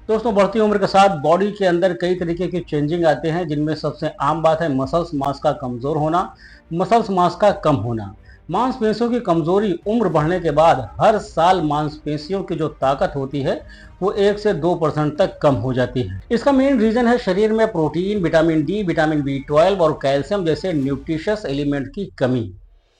दोस्तों, बढ़ती उम्र के साथ बॉडी के अंदर कई तरीके की चेंजिंग आते हैं, जिनमें सबसे आम बात है मसल्स मास का कमजोर होना, मसल्स मास का कम होना। मांसपेशियों की कमजोरी उम्र बढ़ने के बाद हर साल मांसपेशियों की जो ताकत होती है वो 1 से 2% तक कम हो जाती है। इसका मेन रीजन है शरीर में protein, vitamin D, vitamin B12 और कैल्शियम जैसे न्यूट्रिशियस एलिमेंट की कमी,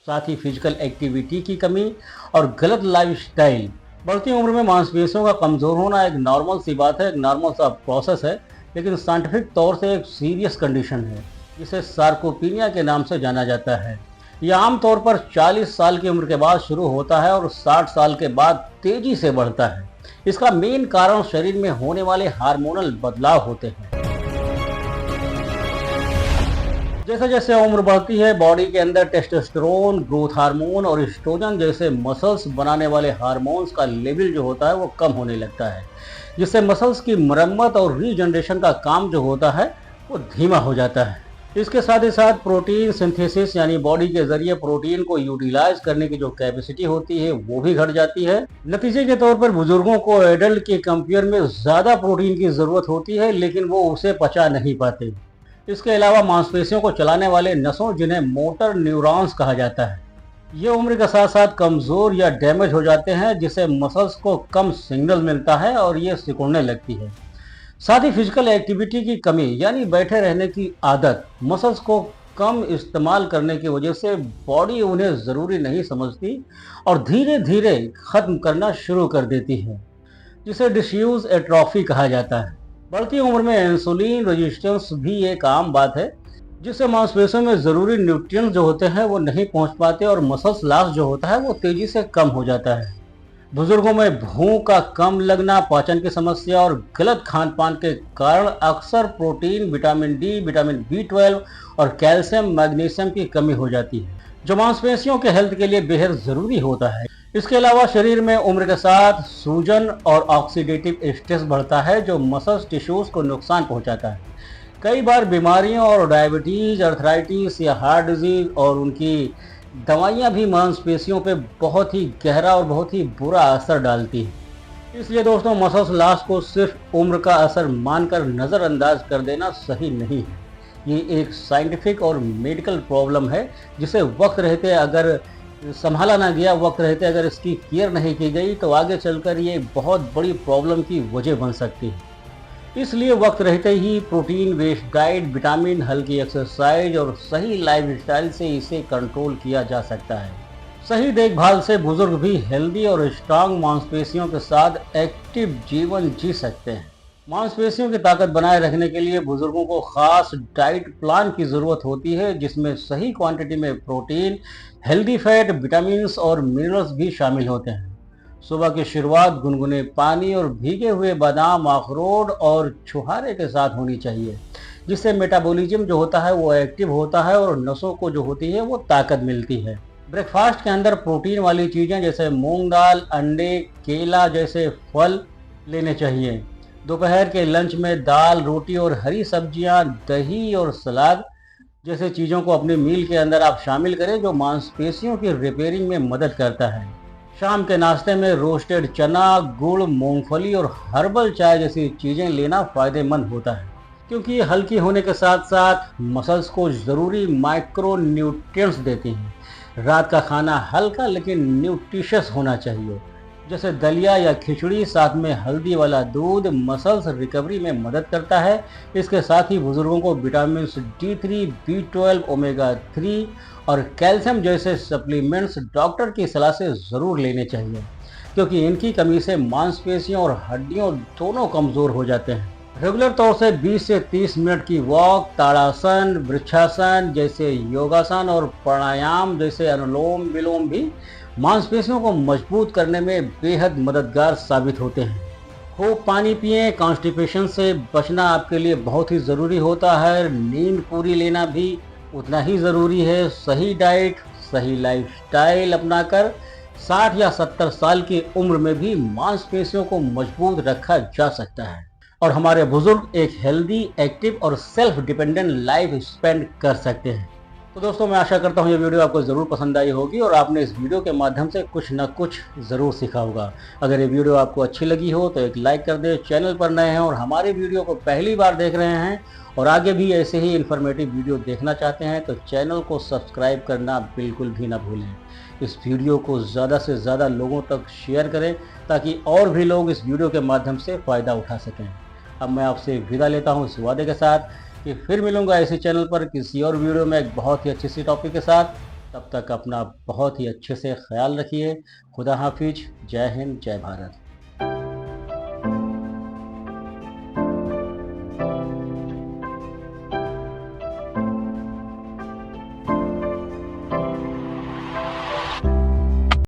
साथ ही फिजिकल एक्टिविटी की कमी और गलत लाइफस्टाइल। बढ़ती उम्र में मांसपेशियों का कमजोर होना एक नॉर्मल सी बात है, एक नॉर्मल सा प्रोसेस है, लेकिन साइंटिफिक तौर से एक सीरियस कंडीशन है जिसे सार्कोपीनिया के नाम से जाना जाता है। यह आमतौर पर 40 साल की उम्र के बाद शुरू होता है और 60 साल के बाद तेजी से बढ़ता है। इसका मेन कारण शरीर में होने वाले हार्मोनल बदलाव होते हैं। जैसे जैसे उम्र बढ़ती है, बॉडी के अंदर टेस्टोस्टेरोन, ग्रोथ हार्मोन और एस्ट्रोजन जैसे मसल्स बनाने वाले हार्मोन्स का लेवल जो होता है वो कम होने लगता है, जिससे मसल्स की मरम्मत और रीजनरेशन का काम जो होता है वो धीमा हो जाता है। इसके साथ ही साथ प्रोटीन सिंथेसिस यानी बॉडी के जरिए प्रोटीन को यूटिलाइज करने की जो कैपेसिटी होती है वो भी घट जाती है। नतीजे के तौर पर बुजुर्गों को एडल्ट के कंपेयर में ज़्यादा प्रोटीन की ज़रूरत होती है, लेकिन वो उसे पचा नहीं पाते। इसके अलावा मांसपेशियों को चलाने वाले नसों, जिन्हें मोटर न्यूरॉन्स कहा जाता है, ये उम्र के साथ साथ कमजोर या डैमेज हो जाते हैं, जिससे मसल्स को कम सिग्नल मिलता है और ये सिकुड़ने लगती है। साथ ही फिजिकल एक्टिविटी की कमी यानी बैठे रहने की आदत मसल्स को कम इस्तेमाल करने की वजह से बॉडी उन्हें ज़रूरी नहीं समझती और धीरे धीरे ख़त्म करना शुरू कर देती है, जिसे डिस्यूज एट्रोफी कहा जाता है। बढ़ती उम्र में इंसुलिन रेजिस्टेंस भी एक आम बात है, जिससे मांसपेशियों में ज़रूरी न्यूट्रिएंट्स जो होते हैं वो नहीं पहुंच पाते और मसल्स लॉस जो होता है वो तेज़ी से कम हो जाता है। बुजुर्गों में भूख का कम लगना, पाचन की समस्या और गलत खान पान के कारण अक्सर protein, vitamin D, vitamin B12 और कैल्शियम, मैग्नीशियम की कमी हो जाती है, जो मांसपेशियों के हेल्थ के लिए बेहद ज़रूरी होता है। इसके अलावा शरीर में उम्र के साथ सूजन और ऑक्सीडेटिव स्ट्रेस बढ़ता है, जो मसल्स टिश्यूज को नुकसान पहुंचाता है। कई बार बीमारियों और डायबिटीज, अर्थराइटिस या हार्ट डिजीज और उनकी दवाइयां भी मांसपेशियों पे बहुत ही गहरा और बहुत ही बुरा असर डालती हैं। इसलिए दोस्तों, मसल्स लॉस को सिर्फ उम्र का असर मानकर नज़रअंदाज कर देना सही नहीं है। ये एक साइंटिफिक और मेडिकल प्रॉब्लम है, जिसे वक्त रहते अगर संभाला ना गया, वक्त रहते अगर इसकी केयर नहीं की गई तो आगे चलकर ये बहुत बड़ी प्रॉब्लम की वजह बन सकती है। इसलिए वक्त रहते ही प्रोटीन बेस्ड डाइट, विटामिन, हल्की एक्सरसाइज और सही लाइफस्टाइल से इसे कंट्रोल किया जा सकता है। सही देखभाल से बुजुर्ग भी हेल्दी और स्ट्रांग मांसपेशियों के साथ एक्टिव जीवन जी सकते हैं। मांसपेशियों की ताकत बनाए रखने के लिए बुजुर्गों को खास डाइट प्लान की ज़रूरत होती है, जिसमें सही क्वांटिटी में प्रोटीन, हेल्दी फैट, विटामिन्स और मिनरल्स भी शामिल होते हैं। सुबह की शुरुआत गुनगुने पानी और भीगे हुए बादाम, अखरोट और छुहारे के साथ होनी चाहिए, जिससे मेटाबॉलिज्म जो होता है वो एक्टिव होता है और नसों को जो होती है वो ताकत मिलती है। ब्रेकफास्ट के अंदर प्रोटीन वाली चीज़ें जैसे मूंग दाल, अंडे, केला जैसे फल लेने चाहिए। दोपहर के लंच में दाल, रोटी और हरी सब्जियां, दही और सलाद जैसे चीज़ों को अपने मील के अंदर आप शामिल करें, जो मांसपेशियों की रिपेयरिंग में मदद करता है। शाम के नाश्ते में रोस्टेड चना, गुड़, मूंगफली और हर्बल चाय जैसी चीज़ें लेना फ़ायदेमंद होता है, क्योंकि ये हल्की होने के साथ साथ मसल्स को ज़रूरी माइक्रो न्यूट्रिएंट्स देती हैं। रात का खाना हल्का लेकिन न्यूट्रिशियस होना चाहिए, जैसे दलिया या खिचड़ी, साथ में हल्दी वाला दूध मसल्स रिकवरी में मदद करता है। इसके साथ ही बुजुर्गों को विटामिन D3, B12, ओमेगा 3 और कैल्शियम जैसे सप्लीमेंट्स डॉक्टर की सलाह से ज़रूर लेने चाहिए, क्योंकि इनकी कमी से मांसपेशियों और हड्डियों दोनों कमज़ोर हो जाते हैं। रेगुलर तौर से 20 से 30 मिनट की वॉक, ताड़ासन, वृक्षासन जैसे योगासन और प्राणायाम जैसे अनुलोम विलोम भी मांसपेशियों को मजबूत करने में बेहद मददगार साबित होते हैं। खूब पानी पिएं, कॉन्स्टिपेशन से बचना आपके लिए बहुत ही ज़रूरी होता है। नींद पूरी लेना भी उतना ही ज़रूरी है। सही डाइट, सही लाइफस्टाइल अपनाकर 60 या 70 साल की उम्र में भी मांसपेशियों को मजबूत रखा जा सकता है और हमारे बुजुर्ग एक हेल्दी, एक्टिव और सेल्फ डिपेंडेंट लाइफ स्पेंड कर सकते हैं। तो दोस्तों मैं आशा करता हूँ ये वीडियो आपको ज़रूर पसंद आई होगी और आपने इस वीडियो के माध्यम से कुछ ना कुछ ज़रूर सीखा होगा। अगर ये वीडियो आपको अच्छी लगी हो तो एक लाइक कर दें, चैनल पर नए हैं और हमारी वीडियो को पहली बार देख रहे हैं और आगे भी ऐसे ही इन्फॉर्मेटिव वीडियो देखना चाहते हैं तो चैनल को सब्सक्राइब करना बिल्कुल भी ना भूलें। इस वीडियो को ज़्यादा से ज़्यादा लोगों तक शेयर करें ताकि और भी लोग इस वीडियो के माध्यम से फ़ायदा उठा सकें। अब मैं आपसे विदा लेता हूँ इस वादे के साथ कि फिर मिलूंगा इसी चैनल पर किसी और वीडियो में एक बहुत ही अच्छी सी टॉपिक के साथ। तब तक अपना बहुत ही अच्छे से ख्याल रखिए। खुदा हाफिज। जय हिंद, जय भारत।